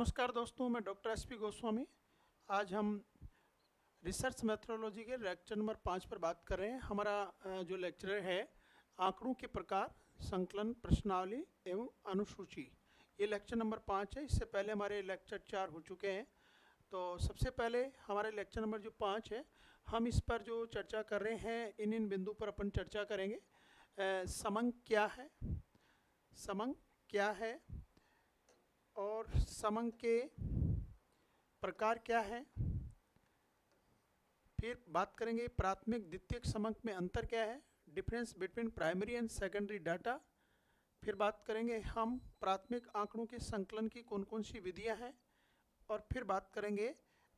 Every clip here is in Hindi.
नमस्कार दोस्तों, मैं डॉक्टर एसपी गोस्वामी। आज हम रिसर्च मेथोडोलॉजी के लेक्चर नंबर 5 पर बात कर रहे हैं। हमारा जो लेक्चर है आंकड़ों के प्रकार, संकलन, प्रश्नावली एवं अनुसूची, ये लेक्चर नंबर 5 है। इससे पहले हमारे लेक्चर 4 हो चुके हैं। तो सबसे पहले हमारे लेक्चर नंबर जो 5 है, हम इस पर जो चर्चा कर रहे हैं इन बिंदु पर अपन चर्चा करेंगे। समंक क्या है, समंक क्या है और समंक के प्रकार क्या है। फिर बात करेंगे प्राथमिक द्वितीयक समंक में अंतर क्या है, difference between primary and secondary data. फिर बात करेंगे हम प्राथमिक आंकड़ों के संकलन की कौन कौन सी विधियां हैं, और फिर बात करेंगे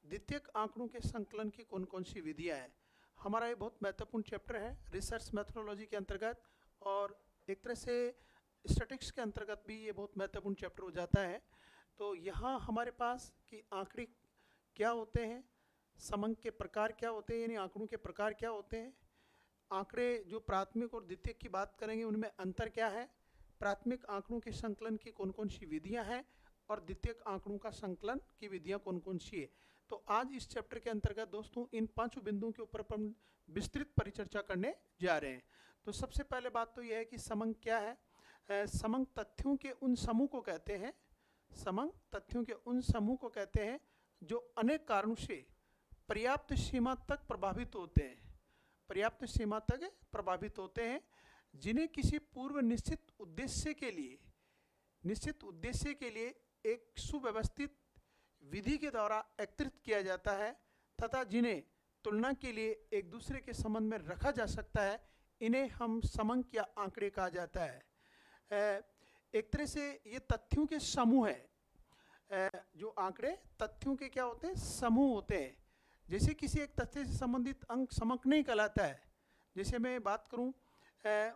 द्वितीयक आंकड़ों के संकलन की कौन कौन सी विधियां हैं। हमारा ये बहुत महत्वपूर्ण चैप्टर है रिसर्च मेथोडोलॉजी के अंतर्गत, और एक तरह से स्टैटिस्टिक्स के अंतर्गत भी ये बहुत महत्वपूर्ण चैप्टर हो जाता है। तो यहाँ हमारे पास कि आंकड़े क्या होते हैं, समंक के प्रकार क्या होते हैं, यानी आंकड़ों के प्रकार क्या होते हैं, आंकड़े जो प्राथमिक और द्वितीयक की बात करेंगे उनमें अंतर क्या है, प्राथमिक आंकड़ों के संकलन की कौन कौन सी विधियां हैं, और द्वितीयक आंकड़ों का संकलन की विधियां कौन कौन सी है। तो आज इस चैप्टर के अंतर्गत दोस्तों इन 5 बिंदुओं के ऊपर हम विस्तृत परिचर्चा करने जा रहे हैं। तो सबसे पहले बात तो यह है कि समंक क्या है। समंक तथ्यों के उन समूह को कहते हैं, समंक तथ्यों के उन समूह को कहते हैं जो अनेक कारणों से पर्याप्त सीमा तक प्रभावित होते हैं, पर्याप्त सीमा तक प्रभावित होते हैं, जिन्हें किसी पूर्व निश्चित उद्देश्य के लिए एक सुव्यवस्थित विधि के द्वारा एकत्रित किया जाता है, तथा जिन्हें तुलना के लिए एक दूसरे के संबंध में रखा जा सकता है। इन्हें हम समंक या आंकड़े कहा जाता है। एक तरह से ये तथ्यों के समूह है। जो आंकड़े तथ्यों के क्या होते हैं, समूह होते हैं। जैसे किसी एक तथ्य से संबंधित अंक समंक नहीं कहलाता है। जैसे मैं बात करूं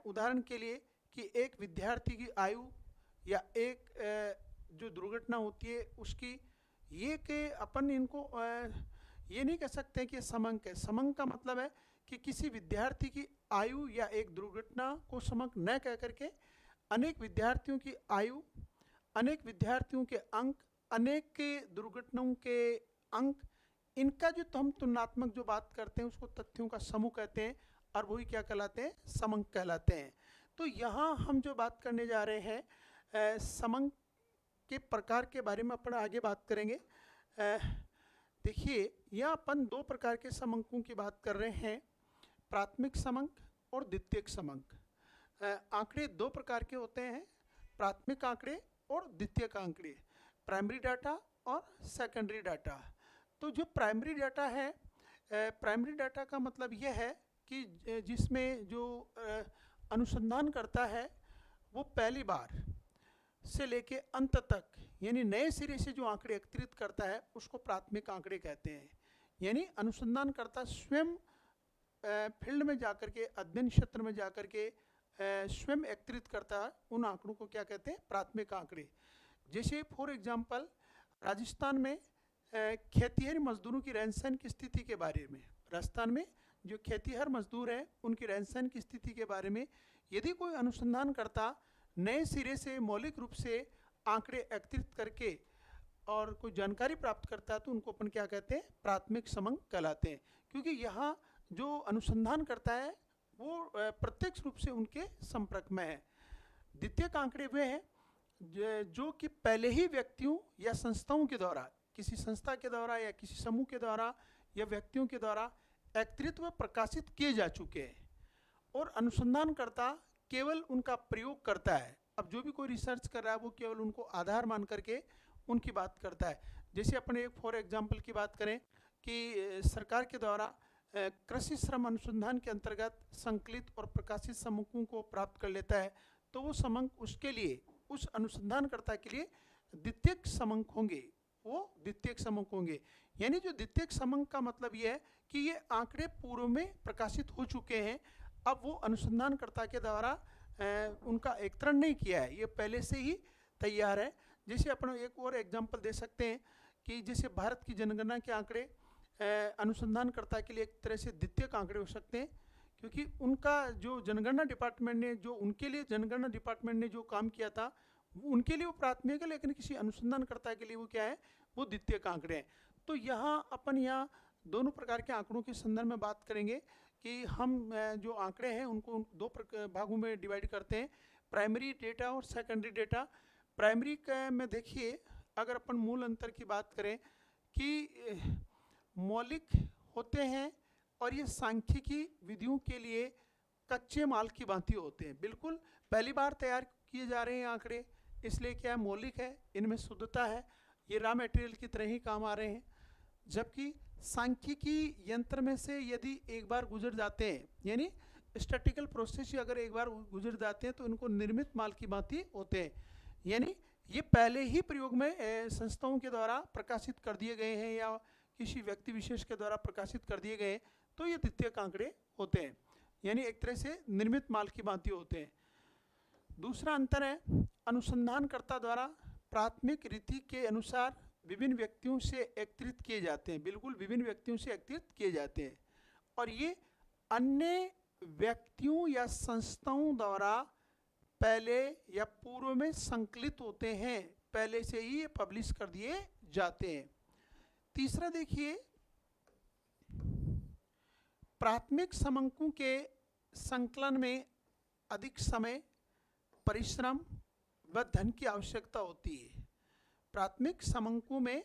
उदाहरण के लिए कि एक विद्यार्थी की आयु या एक जो दुर्घटना होती है उसकी, ये कि अपन इनको ये नहीं कह सकते कि समंक है। समंक का मतलब है कि किसी विद्यार्थी की आयु या एक दुर्घटना को समंक न कह करके अनेक विद्यार्थियों की आयु, अनेक विद्यार्थियों के अंक, अनेक के दुर्घटनाओं के अंक, इनका जो हम तुलनात्मक जो बात करते हैं उसको तथ्यों का समूह कहते हैं, और वही क्या कहलाते हैं, समंक कहलाते हैं। तो यहाँ हम जो बात करने जा रहे हैं समंक के प्रकार के बारे में अपन आगे बात करेंगे। देखिए यहाँ अपन 2 प्रकार के समंकों की बात कर रहे हैं, प्राथमिक समंक और द्वितीयक समंक। आंकड़े 2 प्रकार के होते हैं, प्राथमिक आंकड़े और द्वितीयक आंकड़े, प्राइमरी डाटा और सेकेंडरी डाटा। तो जो प्राइमरी डाटा है, प्राइमरी डाटा का मतलब यह है कि जिसमें जो अनुसंधान करता है वो पहली बार से लेके अंत तक, यानी नए सिरे से जो आंकड़े एकत्रित करता है उसको प्राथमिक आंकड़े कहते हैं। यानी अनुसंधानकर्ता स्वयं फील्ड में जाकर के, अध्ययन क्षेत्र में जाकर के स्वयं एकत्रित करता है, उन आंकड़ों को क्या कहते हैं, प्राथमिक आंकड़े। जैसे फॉर एग्जांपल राजस्थान में खेतीहर मजदूरों की रहन सहन की स्थिति के बारे में, राजस्थान में जो खेतीहर मजदूर हैं उनकी रहन सहन की स्थिति के बारे में यदि कोई अनुसंधान करता नए सिरे से मौलिक रूप से आंकड़े एकत्रित करके और कोई जानकारी प्राप्त करता है तो उनको अपन क्या कहते हैं, प्राथमिक समंक कहलाते हैं। क्योंकि यहाँ जो अनुसंधान करता है वो प्रत्यक्ष रूप से उनके संपर्क में है। द्वितीयक आंकड़े वे हैं जो कि पहले ही व्यक्तियों या संस्थाओं के द्वारा, किसी संस्था के द्वारा या किसी समूह के द्वारा या व्यक्तियों के द्वारा एकत्रित व प्रकाशित किए जा चुके हैं, और अनुसंधानकर्ता केवल उनका प्रयोग करता है। अब जो भी कोई रिसर्च कर रहा है वो केवल उनको आधार मान करके उनकी बात करता है। जैसे अपन एक फॉर एग्जांपल की बात करें कि सरकार के द्वारा कृषि श्रम अनुसंधान के अंतर्गत संकलित और प्रकाशित समंकों को प्राप्त कर लेता है, तो वो समंक उसके लिए, उस अनुसंधानकर्ता के लिए द्वितीयक समंक होंगे, वो द्वितीयक समंक होंगे। यानी जो द्वितीयक समंक का मतलब ये है कि ये आंकड़े पूर्व में प्रकाशित हो चुके हैं, अब वो अनुसंधानकर्ता के द्वारा उनका एकत्रण नहीं किया है, ये पहले से ही तैयार है। जैसे अपन एक और एग्जांपल दे सकते हैं कि जैसे भारत की जनगणना के आंकड़े अनुसंधानकर्ता के लिए एक तरह से द्वितीयक आंकड़े हो सकते हैं, क्योंकि उनका जो जनगणना डिपार्टमेंट ने, जो उनके लिए जनगणना डिपार्टमेंट ने जो काम किया था उनके लिए वो प्राथमिक है, लेकिन किसी अनुसंधानकर्ता के लिए वो क्या है, वो द्वितीयक आंकड़े हैं। तो यहाँ अपन यहाँ दोनों प्रकार के आंकड़ों के संदर्भ में बात करेंगे कि हम जो आंकड़े हैं उनको दो भागों में डिवाइड करते हैं, प्राइमरी डेटा और सेकेंडरी डेटा। प्राइमरी में देखिए, अगर अपन मूल अंतर की बात करें कि मौलिक होते हैं और ये सांख्यिकी विधियों के लिए कच्चे माल की भांति होते हैं, बिल्कुल पहली बार तैयार किए जा रहे हैं आंकड़े, इसलिए क्या है, मौलिक है, इनमें शुद्धता है, ये रॉ मटेरियल की तरह ही काम आ रहे हैं। जबकि सांख्यिकी यंत्र में से यदि एक बार गुजर जाते हैं, यानी स्टैटिकल प्रोसेस अगर एक बार गुजर जाते हैं तो इनको निर्मित माल की भांति होते हैं, यानी ये पहले ही प्रयोग में संस्थाओं के द्वारा प्रकाशित कर दिए गए हैं या किसी व्यक्ति विशेष के द्वारा प्रकाशित कर दिए गए, तो ये द्वितीयक आंकड़े होते हैं, यानी एक तरह से निर्मित माल की भांति होते हैं। दूसरा अंतर है, अनुसंधानकर्ता द्वारा प्राथमिक रीति के अनुसार विभिन्न व्यक्तियों से एकत्रित किए जाते हैं, बिल्कुल विभिन्न व्यक्तियों से एकत्रित किए जाते हैं, और ये अन्य व्यक्तियों या संस्थाओं द्वारा पहले या पूर्व में संकलित होते हैं, पहले से ही ये पब्लिश कर दिए जाते हैं। तीसरा देखिए, प्राथमिक समंकों के संकलन में अधिक समय, परिश्रम व धन की आवश्यकता होती है। प्राथमिक समंकों में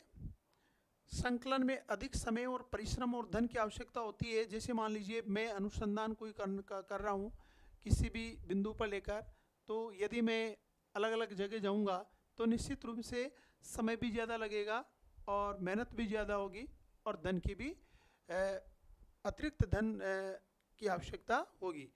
संकलन में अधिक समय और परिश्रम और धन की आवश्यकता होती है। जैसे मान लीजिए मैं अनुसंधान कोई कर रहा हूँ किसी भी बिंदु पर लेकर, तो यदि मैं अलग अलग जगह जाऊँगा तो निश्चित रूप से समय भी ज़्यादा लगेगा और मेहनत भी ज़्यादा होगी और धन की भी अतिरिक्त धन की आवश्यकता होगी।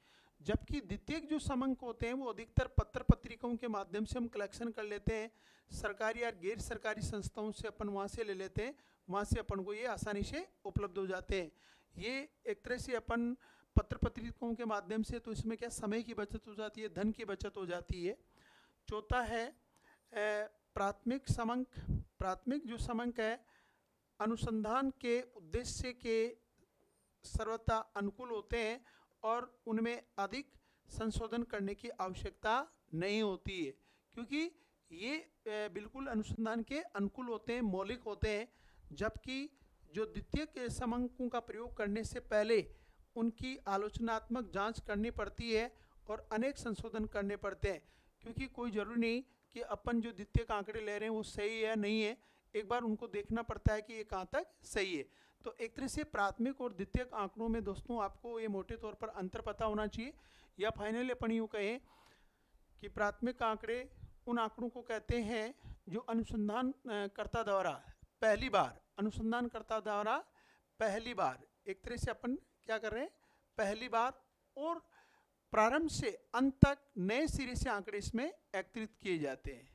जबकि द्वितीयक जो समंक होते हैं वो अधिकतर पत्र पत्रिकाओं के माध्यम से हम कलेक्शन कर लेते हैं, सरकारी या गैर सरकारी संस्थाओं से अपन वहाँ से ले लेते हैं, वहाँ से अपन को ये आसानी से उपलब्ध हो जाते हैं। ये एक तरह से अपन पत्र पत्रिकाओं के माध्यम से, तो इसमें क्या समय की बचत हो जाती है, धन की बचत हो जाती है। चौथा है प्राथमिक समंक। प्राथमिक जो समंक है अनुसंधान के उद्देश्य के सर्वथा अनुकूल होते हैं और उनमें अधिक संशोधन करने की आवश्यकता नहीं होती है, क्योंकि ये बिल्कुल अनुसंधान के अनुकूल होते हैं, मौलिक होते हैं। जबकि जो द्वितीयक समंकों का प्रयोग करने से पहले उनकी आलोचनात्मक जांच करनी पड़ती है और अनेक संशोधन करने पड़ते हैं, क्योंकि कोई ज़रूरी नहीं कि अपन जो द्वितीयक आंकड़े ले रहे हैं वो सही है या नहीं है, एक बार उनको देखना पड़ता है कि ये कहाँ तक सही है। तो एक तरह से प्राथमिक और द्वितीयक आंकड़ों में दोस्तों आपको ये मोटे तौर पर अंतर पता होना चाहिए। या फाइनली अपन यूँ कहें कि प्राथमिक आंकड़े उन आंकड़ों को कहते हैं जो अनुसंधानकर्ता द्वारा पहली बार, अनुसंधानकर्ता द्वारा पहली बार, एक तरह से अपन क्या कर रहे हैं, पहली बार और प्रारंभ से अंत तक नए सिरे से आंकड़े इसमें एकत्रित किए जाते हैं।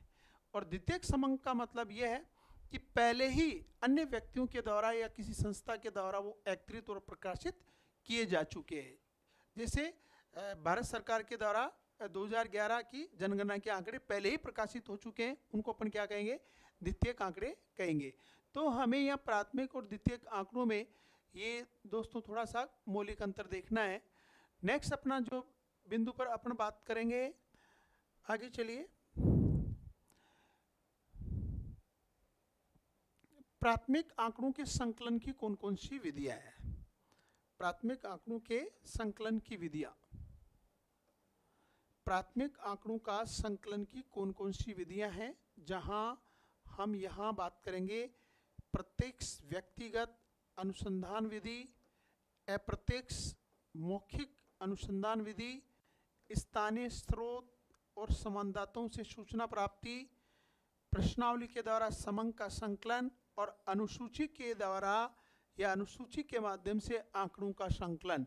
और द्वितीयक समंक का मतलब यह है कि पहले ही अन्य व्यक्तियों के द्वारा या किसी संस्था के द्वारा वो एकत्रित और प्रकाशित किए जा चुके हैं। जैसे भारत सरकार के द्वारा 2011 की जनगणना के आंकड़े पहले ही प्रकाशित हो चुके हैं, उनको अपन क्या कहेंगे, द्वितीयक आंकड़े कहेंगे। तो हमें यहाँ प्राथमिक और द्वितीयक आंकड़ों में ये दोस्तों थोड़ा सा मौलिक अंतर देखना है। नेक्स्ट अपना जो बिंदु पर अपन बात करेंगे, आगे चलिए, प्राथमिक आंकड़ों के संकलन की कौन कौन सी विधियां हैं। प्राथमिक आंकड़ों के संकलन की विधियां, प्राथमिक आंकड़ों का संकलन की कौन कौन सी विधियां हैं, जहां हम यहाँ बात करेंगे प्रत्यक्ष व्यक्तिगत अनुसंधान विधि, अप्रत्यक्ष मौखिक अनुसंधान विधि, स्थानीय स्रोत और संवाददाताओं से सूचना प्राप्ति, प्रश्नावली के द्वारा समंक का संकलन और अनुसूची के द्वारा या अनुसूची के माध्यम से आंकड़ों का संकलन।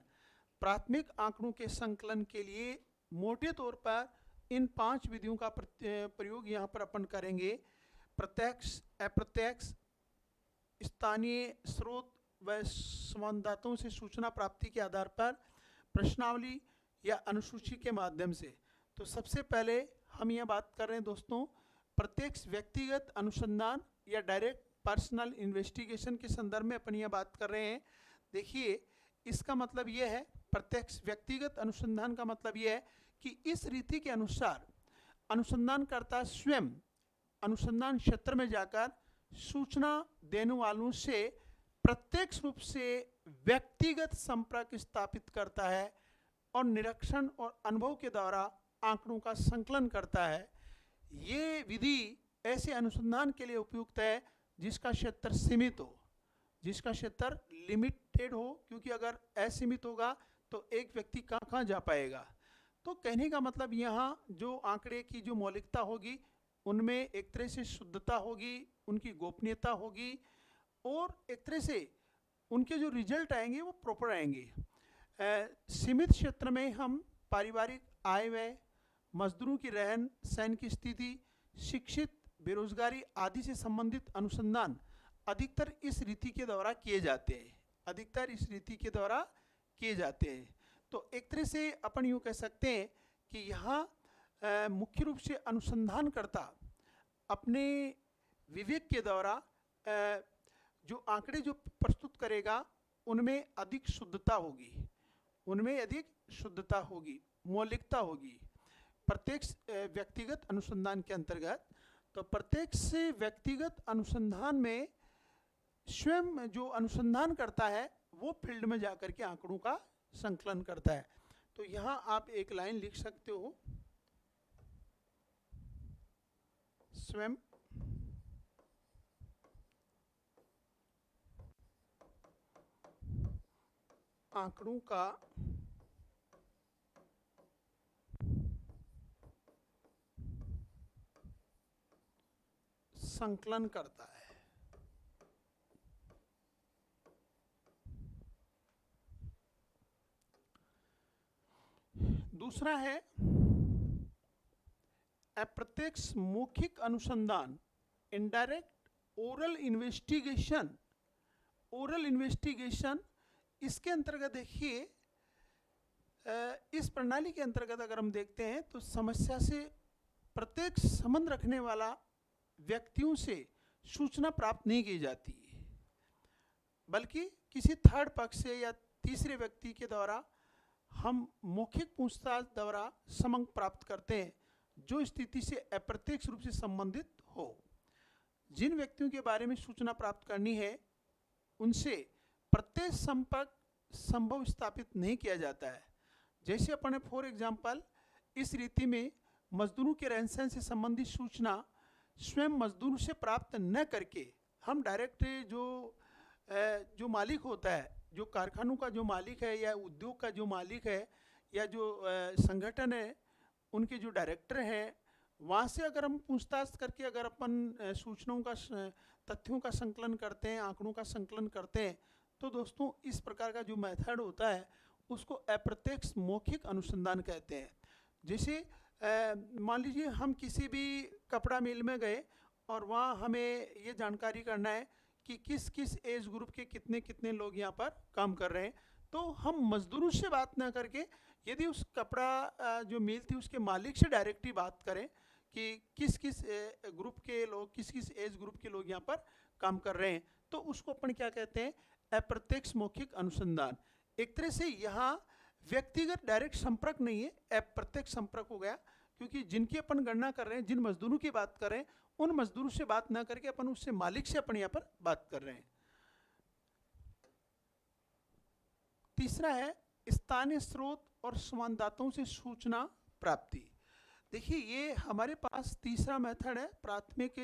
प्राथमिक आंकड़ों के संकलन के लिए मोटे तौर पर इन 5 विधियों का प्रयोग यहाँ पर अपन करेंगे। प्रत्यक्ष, अप्रत्यक्ष, स्थानीय स्रोत व संवाददाताओं से सूचना प्राप्ति के आधार पर, प्रश्नावली या अनुसूची के माध्यम से। तो सबसे पहले हम यह बात कर रहे हैं दोस्तों प्रत्यक्ष व्यक्तिगत अनुसंधान या डायरेक्ट पर्सनल इन्वेस्टिगेशन के संदर्भ में अपन यह बात कर रहे हैं। देखिए इसका मतलब यह है, प्रत्यक्ष व्यक्तिगत अनुसंधान का मतलब यह है कि इस रीति के अनुसार अनुसंधानकर्ता स्वयं अनुसंधान क्षेत्र में जाकर सूचना देने वालों से प्रत्यक्ष रूप से व्यक्तिगत संपर्क स्थापित करता है और निरीक्षण और अनुभव के द्वारा आंकड़ों का संकलन करता है। ये विधि ऐसे अनुसंधान के लिए उपयुक्त है जिसका क्षेत्र सीमित हो, जिसका क्षेत्र लिमिटेड हो, क्योंकि अगर असीमित होगा तो एक व्यक्ति कहाँ जा पाएगा। तो कहने का मतलब यहाँ जो आंकड़े की जो मौलिकता होगी उनमें एक तरह से शुद्धता होगी, उनकी गोपनीयता होगी और एक तरह से उनके जो रिजल्ट आएंगे वो प्रॉपर आएंगे। सीमित क्षेत्र में हम पारिवारिक आय व्यय, मजदूरों की रहन सहन की स्थिति, शिक्षित, बेरोजगारी आदि से संबंधित अनुसंधान अधिकतर इस रीति के द्वारा किए जाते हैं, अधिकतर इस रीति के द्वारा किए जाते हैं। तो एक तरह से अपन यूँ कह सकते हैं कि यहाँ मुख्य रूप से अनुसंधानकर्ता अपने विवेक के द्वारा जो आंकड़े जो प्रस्तुत करेगा उनमें अधिक शुद्धता होगी, उनमें अधिक शुद्धता होगी, मौलिकता होगी प्रत्यक्ष व्यक्तिगत अनुसंधान के अंतर्गत। तो प्रत्येक से व्यक्तिगत अनुसंधान में स्वयं जो अनुसंधान करता है वो फील्ड में जाकर के आंकड़ों का संकलन करता है। तो यहाँ आप एक लाइन लिख सकते हो, स्वयं आंकड़ों का संकलन करता है। दूसरा है अप्रत्यक्ष मौखिक अनुसंधान, indirect oral investigation. Oral investigation इसके अंतर्गत देखिए, इस प्रणाली के अंतर्गत अगर हम देखते हैं तो समस्या से प्रत्यक्ष संबंध रखने वाला व्यक्तियों से सूचना प्राप्त नहीं की जाती, बल्कि किसी थर्ड पक्ष से या तीसरे व्यक्ति के द्वारा हम मौखिक पूछताछ द्वारा समंक प्राप्त करते हैं जो स्थिति से अप्रत्यक्ष रूप से संबंधित हो। जिन व्यक्तियों के बारे में सूचना प्राप्त करनी है उनसे प्रत्यक्ष संपर्क संभव स्थापित नहीं किया जाता है। जैसे अपने फॉर एग्जाम्पल इस रीति में मजदूरों के रहन सहन से संबंधित सूचना स्वयं मजदूर से प्राप्त न करके हम डायरेक्ट जो मालिक होता है, जो कारखानों का जो मालिक है या उद्योग का जो मालिक है या जो संगठन है, उनके जो डायरेक्टर हैं, वहाँ से अगर हम पूछताछ करके अगर अपन सूचनाओं का तथ्यों का संकलन करते हैं, आंकड़ों का संकलन करते हैं, तो दोस्तों इस प्रकार का जो मेथड होता है उसको अप्रत्यक्ष मौखिक अनुसंधान कहते हैं। जैसे मान लीजिए हम किसी भी कपड़ा मिल में गए और वहाँ हमें ये जानकारी करना है कि किस किस एज ग्रुप के कितने कितने लोग यहाँ पर काम कर रहे हैं, तो हम मजदूरों से बात ना करके यदि उस कपड़ा जो मिल थी उसके मालिक से डायरेक्टली बात करें कि किस किस ग्रुप के लोग, किस किस एज ग्रुप के लोग यहाँ पर काम कर रहे हैं, तो उसको अपन क्या कहते हैं, अप्रत्यक्ष मौखिक अनुसंधान। एक तरह से यहाँ व्यक्तिगत डायरेक्ट संपर्क नहीं है, अप्रत्यक्ष संपर्क हो गया, क्योंकि जिनकी अपन गणना कर रहे हैं, जिन मजदूरों की बात कर रहे हैं, उन मजदूरों से बात ना करके अपन उससे मालिक से अपन यहाँ पर बात कर रहे हैं। तीसरा है स्थानीय स्रोत और संवाददाताओं से सूचना प्राप्ति। देखिए ये हमारे पास तीसरा मेथड है प्राथमिक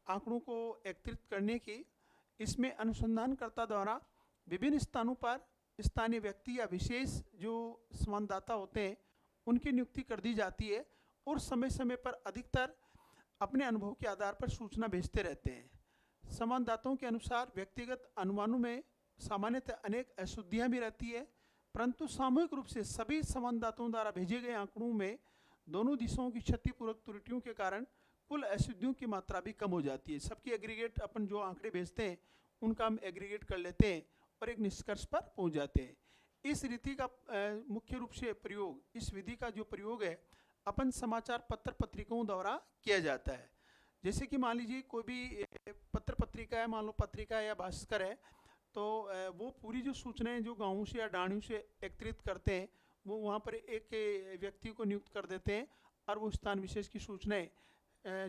आंकड़ों को एकत्रित करने की। इसमें अनुसंधानकर्ता द्वारा विभिन्न स्थानों पर स्थानीय व्यक्ति या विशेष जो संवाददाता होते हैं उनकी नियुक्ति कर दी जाती है और समय समय पर अधिकतर अपने अनुभव के आधार पर सूचना भेजते रहते हैं। संवाददाताओं के अनुसार व्यक्तिगत अनुमानों में सामान्यतः अनेक अशुद्धियाँ भी रहती है, परंतु सामूहिक रूप से सभी संवाददाताओं द्वारा भेजे गए आंकड़ों में दोनों दिशाओं की क्षतिपूर्वक त्रुटियों के कारण कुल अशुद्धियों की मात्रा भी कम हो जाती है। सबकी एग्रीगेट अपन जो आंकड़े भेजते हैं उनका हम एग्रीगेट कर लेते हैं और एक निष्कर्ष पर पहुंच जाते हैं। इस रीति का मुख्य रूप से प्रयोग, इस विधि का जो प्रयोग है अपन समाचार पत्र पत्रिकाओं द्वारा किया जाता है। जैसे कि मान लीजिए कोई भी पत्र पत्रिका है, मान लो पत्रिका या भास्कर है, तो वो पूरी जो सूचनाएं जो गाँवों से या डाणियों से एकत्रित करते हैं वो वहाँ पर एक व्यक्ति को नियुक्त कर देते हैं और वो स्थान विशेष की सूचनाएं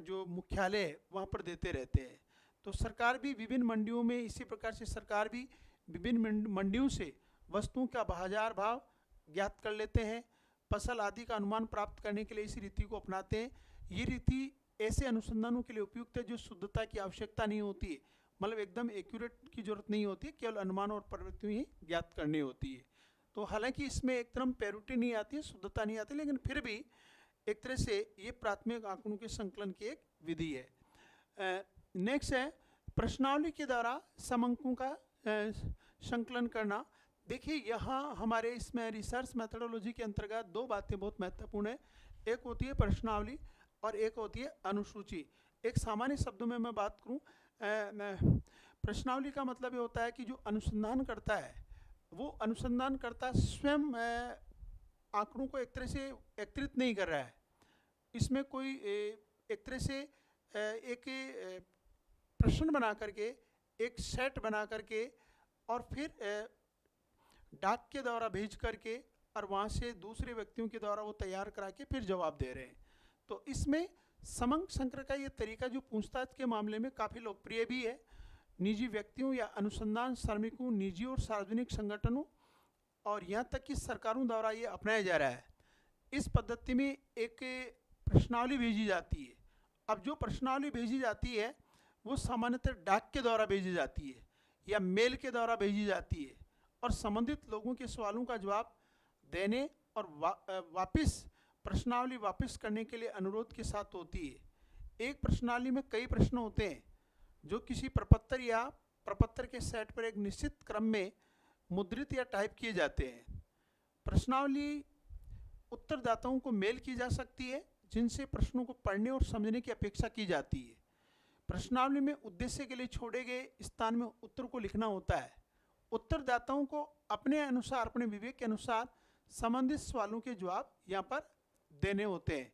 जो मुख्यालय है वहाँ पर देते रहते हैं। तो सरकार भी विभिन्न मंडियों में, इसी प्रकार से सरकार भी विभिन्न मंडियों से वस्तुओं का बाजार भाव ज्ञात कर लेते हैं। फसल आदि का अनुमान प्राप्त करने के लिए इस रीति को अपनाते हैं। ये रीति ऐसे अनुसंधानों के लिए उपयुक्त है जो शुद्धता की आवश्यकता नहीं होती है, मतलब एकदम एक्यूरेट की जरूरत नहीं होती है, केवल अनुमान और प्रवृत्ति ही ज्ञात करनी होती है। तो हालांकि इसमें एक तरह प्योरिटी नहीं आती है, शुद्धता नहीं आती, लेकिन फिर भी एक तरह से ये प्राथमिक आंकड़ों के संकलन की एक विधि है। नेक्स्ट है प्रश्नावली के द्वारा समंकों का संकलन करना। देखिए यहाँ हमारे इसमें रिसर्च मेथोडोलॉजी के अंतर्गत दो बातें बहुत महत्वपूर्ण है। एक होती है प्रश्नावली और एक होती है अनुसूची। एक सामान्य शब्दों में मैं बात करूँ, प्रश्नावली का मतलब ये होता है कि जो अनुसंधान करता है वो अनुसंधानकर्ता स्वयं आंकड़ों को एक तरह से एकत्रित नहीं कर रहा है। इसमें कोई एक तरह से एक प्रश्न बना करके, एक सेट बना करके और फिर डाक के द्वारा भेज करके और वहाँ से दूसरे व्यक्तियों के द्वारा वो तैयार करा के फिर जवाब दे रहे हैं। तो इसमें समंक संकर का ये तरीका जो पूछताछ के मामले में काफ़ी लोकप्रिय भी है। निजी व्यक्तियों या अनुसंधान श्रमिकों, निजी और सार्वजनिक संगठनों और यहाँ तक कि सरकारों द्वारा ये अपनाया जा रहा है। इस पद्धति में एक प्रश्नावली भेजी जाती है। अब जो प्रश्नावली भेजी जाती है वो सामान्यतः डाक के द्वारा भेजी जाती है या मेल के द्वारा भेजी जाती है और संबंधित लोगों के सवालों का जवाब देने और वापस प्रश्नावली वापस करने के लिए अनुरोध के साथ होती है। एक प्रश्नावली में कई प्रश्न होते हैं जो किसी प्रपत्र या प्रपत्र के सेट पर एक निश्चित क्रम में मुद्रित या टाइप किए जाते हैं। प्रश्नावली उत्तरदाताओं को मेल की जा सकती है जिनसे प्रश्नों को पढ़ने और समझने की अपेक्षा की जाती है। प्रश्नावली में उद्देश्य के लिए छोड़े गए स्थान में उत्तर को लिखना होता है। उत्तरदाताओं को अपने अनुसार, अपने विवेक के अनुसार संबंधित सवालों के जवाब यहाँ पर देने होते हैं।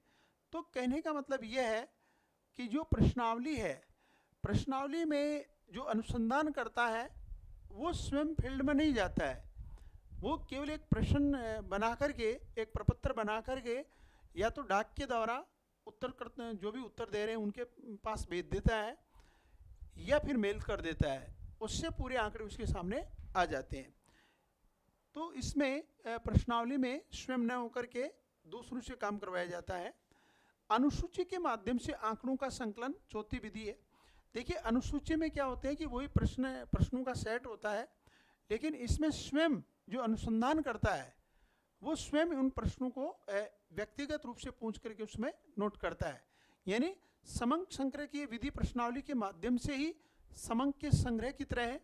तो कहने का मतलब यह है कि जो प्रश्नावली है, प्रश्नावली में जो अनुसंधान करता है वो स्वयं फील्ड में नहीं जाता है, वो केवल एक प्रश्न बना करके, एक प्रपत्र बना करके या तो डाक के द्वारा उत्तर करते, जो भी उत्तर दे रहे हैं उनके पास भेज देता है या फिर मेल कर देता है। उससे पूरे आंकड़े उसके सामने आ जाते हैं। तो इसमें प्रश्नावली में स्वयं न होकर के दूसरों से काम करवाया जाता है। अनुसूची के माध्यम से आंकड़ों का संकलन चौथी विधि है। देखिए अनुसूची में क्या होते हैं कि वही प्रश्नों का सेट होता है, लेकिन इसमें स्वयं जो अनुसंधान करता है वो स्वयं उन प्रश्नों को व्यक्तिगत रूप से पूछ करके उसमें नोट करता है। यानी समंक संग्रह की विधि प्रश्नावली के माध्यम से ही समंक के संग्रह की तरह है,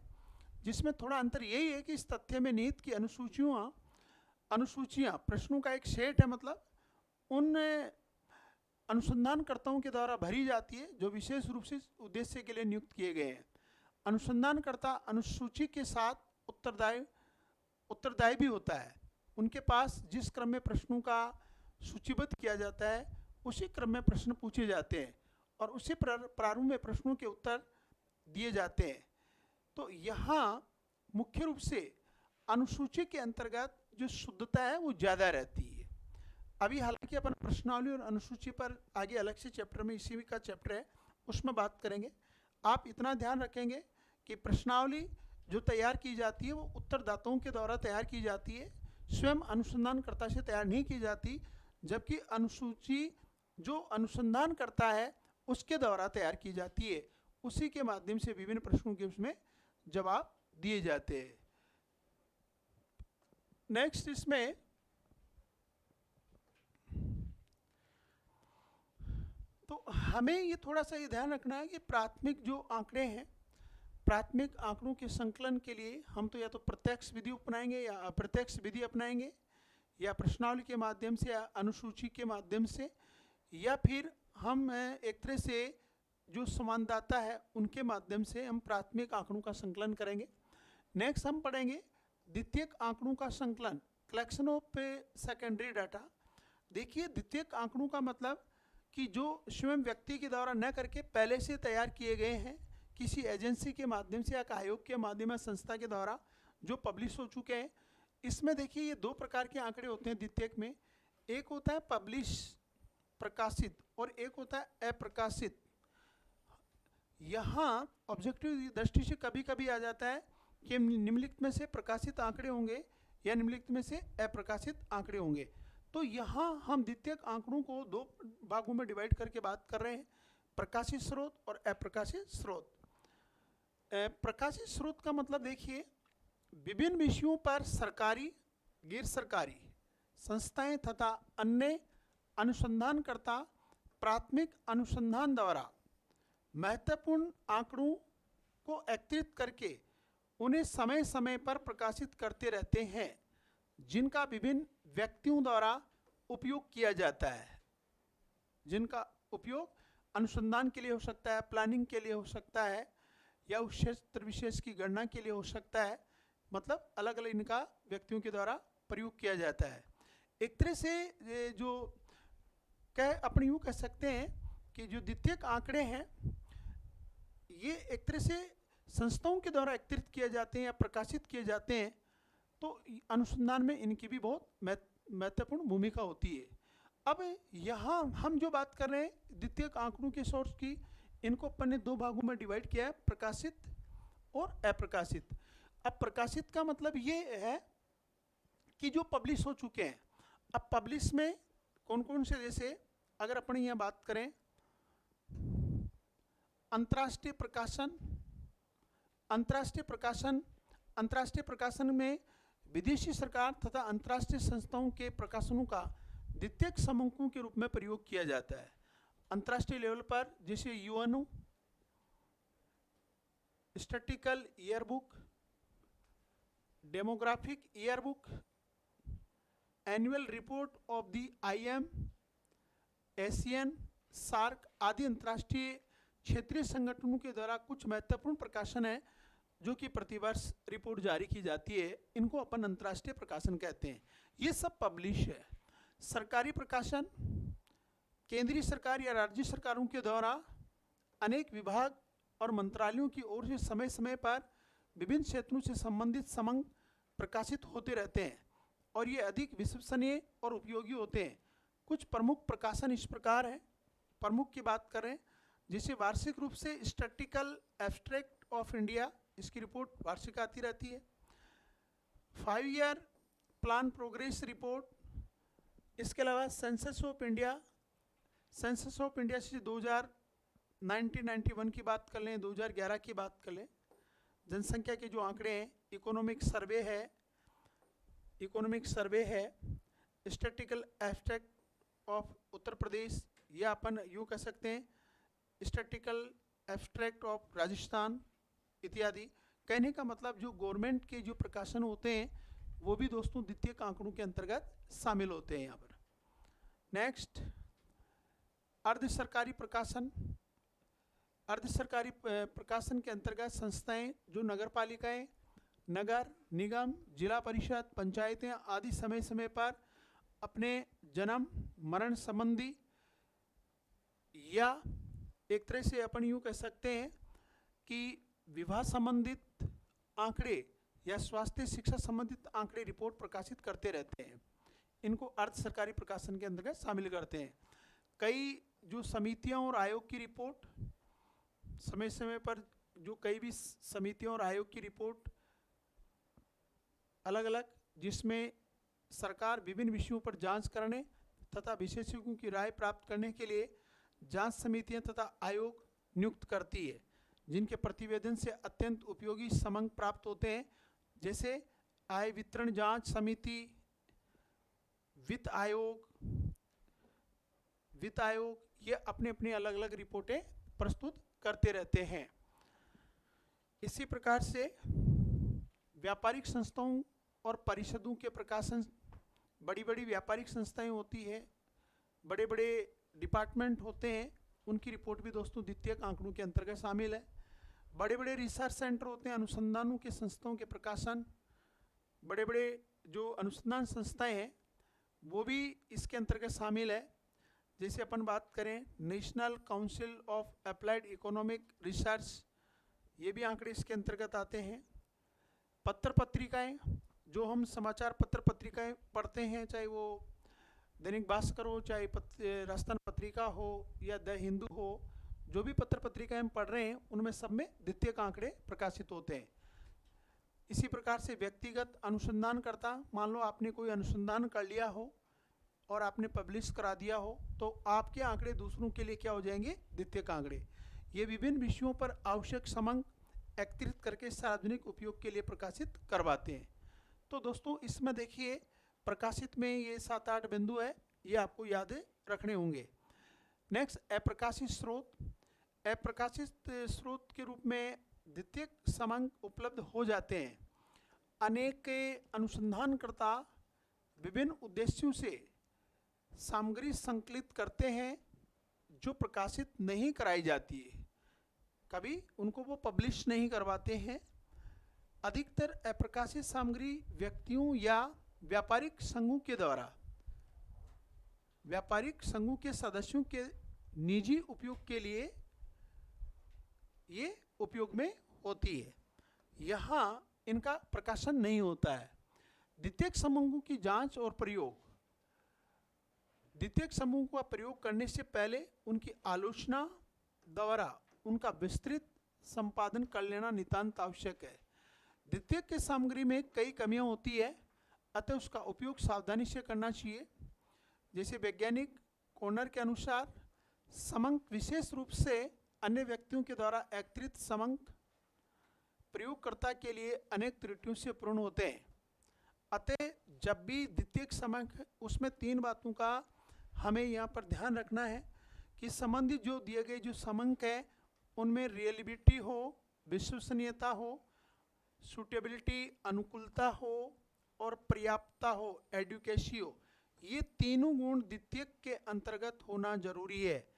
जिसमें थोड़ा अंतर यही है कि इस तथ्य में निहित की अनुसूचियाँ प्रश्नों का एक सेट है, मतलब उन अनुसंधानकर्ताओं के द्वारा भरी जाती है जो विशेष रूप से उद्देश्य के लिए नियुक्त किए गए हैं। अनुसंधानकर्ता अनुसूची के साथ उत्तरदायी भी होता है। उनके पास जिस क्रम में प्रश्नों का सूचीबद्ध किया जाता है उसी क्रम में प्रश्न पूछे जाते हैं और उसी प्रारूप में प्रश्नों के उत्तर दिए जाते हैं। तो यहाँ मुख्य रूप से अनुसूची के अंतर्गत जो शुद्धता है वो ज़्यादा रहती है। अभी हालांकि अपन प्रश्नावली और अनुसूची पर आगे अलग से चैप्टर में, इसी का चैप्टर है, उसमें बात करेंगे। आप इतना ध्यान रखेंगे कि प्रश्नावली जो तैयार की जाती है वो उत्तरदाताओं के द्वारा तैयार की जाती है, स्वयं अनुसंधानकर्ता से तैयार नहीं की जाती, जबकि अनुसूची जो अनुसंधान करता है उसके द्वारा तैयार की जाती है। उसी के माध्यम से विभिन्न प्रश्नों के उसमें जवाब दिए जाते हैं। नेक्स्ट इसमें तो हमें ये थोड़ा सा ये ध्यान रखना है कि प्राथमिक जो आंकड़े हैं, प्राथमिक आंकड़ों के संकलन के लिए हम तो या तो प्रत्यक्ष विधि अपनाएंगे या अप्रत्यक्ष विधि अपनाएंगे, या प्रश्नावली के माध्यम से या अनुसूची के माध्यम से, या फिर हम एक तरह से जो संवाददाता है उनके माध्यम से हम प्राथमिक आंकड़ों का संकलन करेंगे। नेक्स्ट हम पढ़ेंगे द्वितीयक आंकड़ों का संकलन, कलेक्शन ऑफ सेकेंडरी डाटा। देखिए द्वितीयक आंकड़ों का मतलब कि जो स्वयं व्यक्ति के द्वारा न करके पहले से तैयार किए गए हैं, किसी एजेंसी के माध्यम से या आयोग के माध्यम से, संस्था के द्वारा जो पब्लिश हो चुके हैं। इसमें देखिए ये दो प्रकार के आंकड़े होते हैं द्वितीयक में। एक होता है पब्लिश प्रकाशित और एक होता है अप्रकाशित। यहाँ ऑब्जेक्टिव दृष्टि से कभी कभी आ जाता है कि निम्नलिखित में से प्रकाशित आंकड़े होंगे या निम्नलिखित में से अप्रकाशित आंकड़े होंगे। तो यहाँ हम द्वितीयक आंकड़ों को दो भागों में डिवाइड करके बात कर रहे हैं, प्रकाशित स्रोत और अप्रकाशित स्रोत। प्रकाशित स्रोत का मतलब देखिए, विभिन्न विषयों पर सरकारी, गैर सरकारी संस्थाएं तथा अन्य अनुसंधानकर्ता प्राथमिक अनुसंधान द्वारा महत्वपूर्ण आंकड़ों को एकत्रित करके उन्हें समय समय पर प्रकाशित करते रहते हैं, जिनका विभिन्न व्यक्तियों द्वारा उपयोग किया जाता है, जिनका उपयोग अनुसंधान के लिए हो सकता है, प्लानिंग के लिए हो सकता है, या उस क्षेत्र विशेष की गणना के लिए हो सकता है। मतलब अलग अलग इनका व्यक्तियों के द्वारा प्रयोग किया जाता है। एक तरह से ये जो अपने यूँ कह सकते हैं कि जो द्वितीयक आंकड़े हैं ये एक तरह से संस्थाओं के द्वारा एकत्रित किए जाते हैं या प्रकाशित किए जाते हैं, तो अनुसंधान में इनकी भी बहुत महत्वपूर्ण भूमिका होती है। अब यहाँ हम जो बात कर रहे हैं द्वितीयक आंकड़ों के सोर्स की, इनको अपन ने दो भागों में डिवाइड किया है, प्रकाशित और अप्रकाशित। अब प्रकाशित का मतलब ये है कि जो पब्लिश हो चुके हैं। अब पब्लिश में कौन कौन से, जैसे अगर अपन यहाँ बात करें अंतर्राष्ट्रीय प्रकाशन, अंतर्राष्ट्रीय प्रकाशन में विदेशी सरकार तथा अंतर्राष्ट्रीय संस्थाओं के प्रकाशनों का द्वितीयक समूहों के रूप में प्रयोग किया जाता है। अंतर्राष्ट्रीय लेवल पर जैसे UNO, statistical yearbook, demographic yearbook, annual report of the IM, Asian, SAARC आदि अंतर्राष्ट्रीय क्षेत्रीय संगठनों के द्वारा कुछ महत्वपूर्ण प्रकाशन है जो कि प्रतिवर्ष रिपोर्ट जारी की जाती है। इनको अपन अंतर्राष्ट्रीय प्रकाशन कहते हैं। ये सब पब्लिश है। सरकारी प्रकाशन केंद्रीय सरकार या राज्य सरकारों के द्वारा अनेक विभाग और मंत्रालयों की ओर से समय समय पर विभिन्न क्षेत्रों से संबंधित समंग प्रकाशित होते रहते हैं और ये अधिक विश्वसनीय और उपयोगी होते हैं। कुछ प्रमुख प्रकाशन इस प्रकार हैं। प्रमुख की बात करें जिसे वार्षिक रूप से स्टैटिस्टिकल एब्स्ट्रैक्ट ऑफ इंडिया, इसकी रिपोर्ट वार्षिक आती रहती है। 5 ईयर प्लान प्रोग्रेस रिपोर्ट, इसके अलावा census of India, census of India से 1991 की बात कर लें, 2011 की बात कर लें, जनसंख्या के जो आंकड़े हैं, इकोनॉमिक सर्वे है, statistical abstract of Uttar Pradesh, या अपन यूँ कह सकते हैं स्टैटिस्टिकल एब्स्ट्रैक्ट ऑफ राजस्थान इत्यादि। कहने का मतलब जो गवर्नमेंट के जो प्रकाशन होते हैं वो भी दोस्तों द्वितीयक आंकड़ों के अंतर्गत शामिल होते हैं यहाँ पर। नेक्स्ट, अर्ध सरकारी प्रकाशन। अर्ध सरकारी प्रकाशन के अंतर्गत संस्थाएं जो नगर पालिकाएं, नगर निगम, जिला परिषद, पंचायतें आदि समय समय पर अपने जन्म मरण संबंधी या एक तरह से अपन यूँ कह सकते हैं कि विवाह संबंधित आंकड़े या स्वास्थ्य शिक्षा संबंधित आंकड़े रिपोर्ट प्रकाशित करते रहते हैं। इनको अर्ध सरकारी प्रकाशन के अंतर्गत शामिल करते हैं। कई जो समितियां और आयोग की रिपोर्ट समय समय पर, जो कई भी समितियों और आयोग की रिपोर्ट अलग अलग, जिसमें सरकार विभिन्न विषयों पर जांच करने तथा विशेषज्ञों की राय प्राप्त करने के लिए जांच समितियां तथा आयोग नियुक्त करती है, जिनके प्रतिवेदन से अत्यंत उपयोगी समंग प्राप्त होते हैं, जैसे आय वितरण जांच समिति, वित्त आयोग, ये अपने अपने अलग अलग रिपोर्टें प्रस्तुत करते रहते हैं। इसी प्रकार से व्यापारिक संस्थाओं और परिषदों के प्रकाशन, बड़ी बड़ी व्यापारिक संस्थाएं होती है, बड़े बड़े डिपार्टमेंट होते हैं, उनकी रिपोर्ट भी दोस्तों द्वितीयक आंकड़ों के अंतर्गत शामिल है। बड़े बड़े रिसर्च सेंटर होते हैं, अनुसंधानों के संस्थाओं के प्रकाशन, बड़े बड़े जो अनुसंधान संस्थाएं हैं वो भी इसके अंतर्गत शामिल है। जैसे अपन बात करें national council of applied economic research, ये भी आंकड़े इसके अंतर्गत आते हैं। पत्र पत्रिकाएं, जो हम समाचार पत्र पत्रिकाएं पढ़ते हैं, चाहे वो दैनिक भास्कर हो, चाहे राजस्थान पत्रिका हो या द हिंदू हो, जो भी पत्र पत्रिकाएं हम पढ़ रहे हैं उनमें सब में द्वितीयक आंकड़े प्रकाशित होते हैं। इसी प्रकार से व्यक्तिगत अनुसंधानकर्ता, मान लो आपने कोई अनुसंधान कर लिया हो और आपने पब्लिश करा दिया हो, तो आपके आंकड़े दूसरों के लिए क्या हो जाएंगे? द्वितीयक आंकड़े। ये विभिन्न विषयों पर आवश्यक समंक एकत्रित करके सार्वजनिक उपयोग के लिए प्रकाशित करवाते हैं। तो दोस्तों इसमें देखिए प्रकाशित में ये 7-8 बिंदु है, ये आपको याद रखने होंगे। नेक्स्ट, अप्रकाशित स्रोत। अप्रकाशित स्रोत के रूप में द्वितीयक समंक उपलब्ध हो जाते हैं। अनेक अनुसंधानकर्ता विभिन्न उद्देश्यों से सामग्री संकलित करते हैं जो प्रकाशित नहीं कराई जाती है, कभी उनको वो पब्लिश नहीं करवाते हैं। अधिकतर अप्रकाशित सामग्री व्यक्तियों या व्यापारिक संघों के द्वारा, व्यापारिक संघों के सदस्यों के निजी उपयोग के लिए ये उपयोग में होती है, यहाँ इनका प्रकाशन नहीं होता है। द्वितीयक समूहों की जांच और प्रयोग। द्वितीयक समूह का प्रयोग करने से पहले उनकी आलोचना द्वारा उनका विस्तृत संपादन कर लेना नितांत आवश्यक है। द्वितीयक की सामग्री में कई कमियां होती है, अतः उसका उपयोग सावधानी से करना चाहिए। जैसे वैज्ञानिक कॉर्नर के अनुसार समंक विशेष रूप से अन्य व्यक्तियों के द्वारा एकत्रित समंक प्रयोगकर्ता के लिए अनेक त्रुटियों से पूर्ण होते हैं। अतः जब भी द्वितीयक समंक, उसमें 3 बातों का हमें यहाँ पर ध्यान रखना है कि संबंधित जो दिए गए जो समंक है उनमें रियलिबिलिटी हो, विश्वसनीयता हो, सूटेबिलिटी अनुकूलता हो और पर्याप्तता हो, एडुकेसी हो। ये तीनों गुण द्वितीयक के अंतर्गत होना जरूरी है।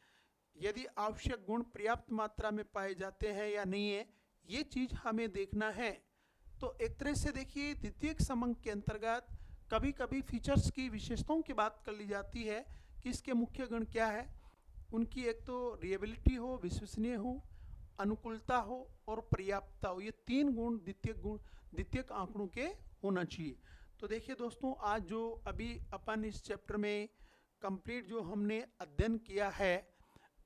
यदि आवश्यक गुण पर्याप्त मात्रा में पाए जाते हैं या नहीं है, ये चीज़ हमें देखना है। तो एक तरह से देखिए द्वितीयक समंक के अंतर्गत कभी कभी फीचर्स की, विशेषताओं की बात कर ली जाती है कि इसके मुख्य गुण क्या है। उनकी एक तो रिएबिलिटी हो, विश्वसनीय हो, अनुकूलता हो और पर्याप्तता हो। ये 3 गुण द्वितीयक आंकड़ों के होना चाहिए। तो देखिए दोस्तों, आज जो अभी अपन इस चैप्टर में कंप्लीट जो हमने अध्ययन किया है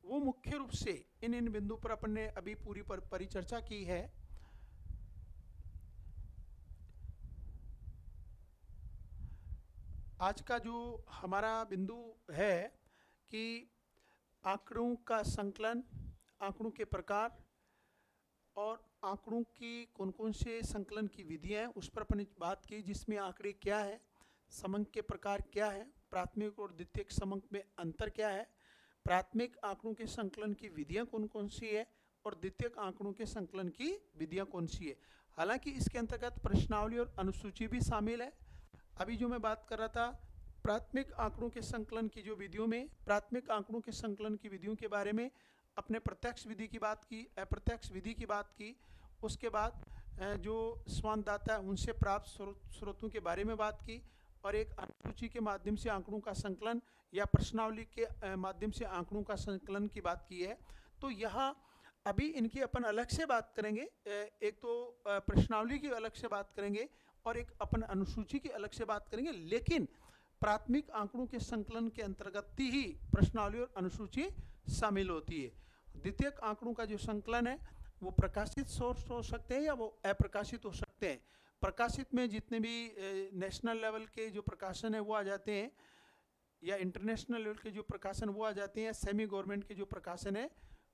वो मुख्य रूप से इन बिंदु पर अपन ने अभी पूरी परिचर्चा की है। आज का जो हमारा बिंदु है कि आंकड़ों का संकलन, आंकड़ों के प्रकार और आंकड़ों की कौन कौन से संकलन की विधियां हैं उस पर अपन ने बात की, जिसमें आंकड़े क्या है, समंक के प्रकार क्या है, प्राथमिक और द्वितीयक समंक में अंतर क्या है, प्राथमिक आंकड़ों के संकलन की विधियां कौन कौन सी है और द्वितीयक आंकड़ों के संकलन की विधियां कौन सी है। हालांकि इसके अंतर्गत प्रश्नावली और अनुसूची भी शामिल है। अभी जो मैं बात कर रहा था प्राथमिक आंकड़ों के संकलन की जो विधियों में, प्राथमिक आंकड़ों के संकलन की विधियों के बारे में अपने प्रत्यक्ष विधि की बात की, अप्रत्यक्ष विधि की बात की, उसके बाद जो स्वानदाता है उनसे प्राप्त स्रोतों के बारे में बात की, और एक अनुसूची के माध्यम से आंकड़ों का संकलन या प्रश्नावली के माध्यम से आंकड़ों का संकलन की बात की है। तो यहाँ अभी इनकी अपन अलग से बात करेंगे, एक तो प्रश्नावली की अलग से बात करेंगे और एक अपन अनुसूची की अलग से बात करेंगे। लेकिन प्राथमिक आंकड़ों के संकलन के अंतर्गत ही प्रश्नावली और अनुसूची शामिल होती है। द्वितीयक आंकड़ों का जो संकलन है वो प्रकाशित सोर्स हो सकते हैं या वो अप्रकाशित हो सकते हैं। प्रकाशित में जितने भी नेशनल लेवल के जो प्रकाशन है वो आ जाते हैं, या इंटरनेशनल लेवल के जो प्रकाशन वो आ जाते हैं, या सेमी गवर्नमेंट के जो प्रकाशन है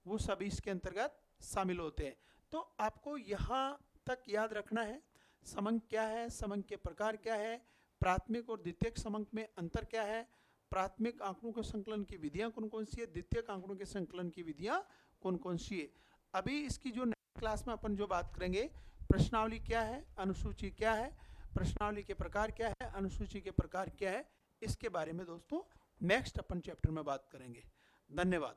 वो सभी इसके अंतर्गत शामिल होते हैं। तो आपको यहाँ तक याद रखना है समंक क्या है, समंक के प्रकार क्या है, प्राथमिक और द्वितीयक समंक में अंतर क्या है, प्राथमिक आंकड़ों के संकलन की विधियां कौन कौन सी है, द्वितीयक आंकड़ों के संकलन की विधियां कौन कौन सी है। अभी इसकी जो नेक्स्ट क्लास में अपन जो बात करेंगे, प्रश्नावली क्या है, अनुसूची क्या है, प्रश्नावली के प्रकार क्या है, अनुसूची के प्रकार क्या है, इसके बारे में दोस्तों नेक्स्ट अपन चैप्टर में बात करेंगे। धन्यवाद।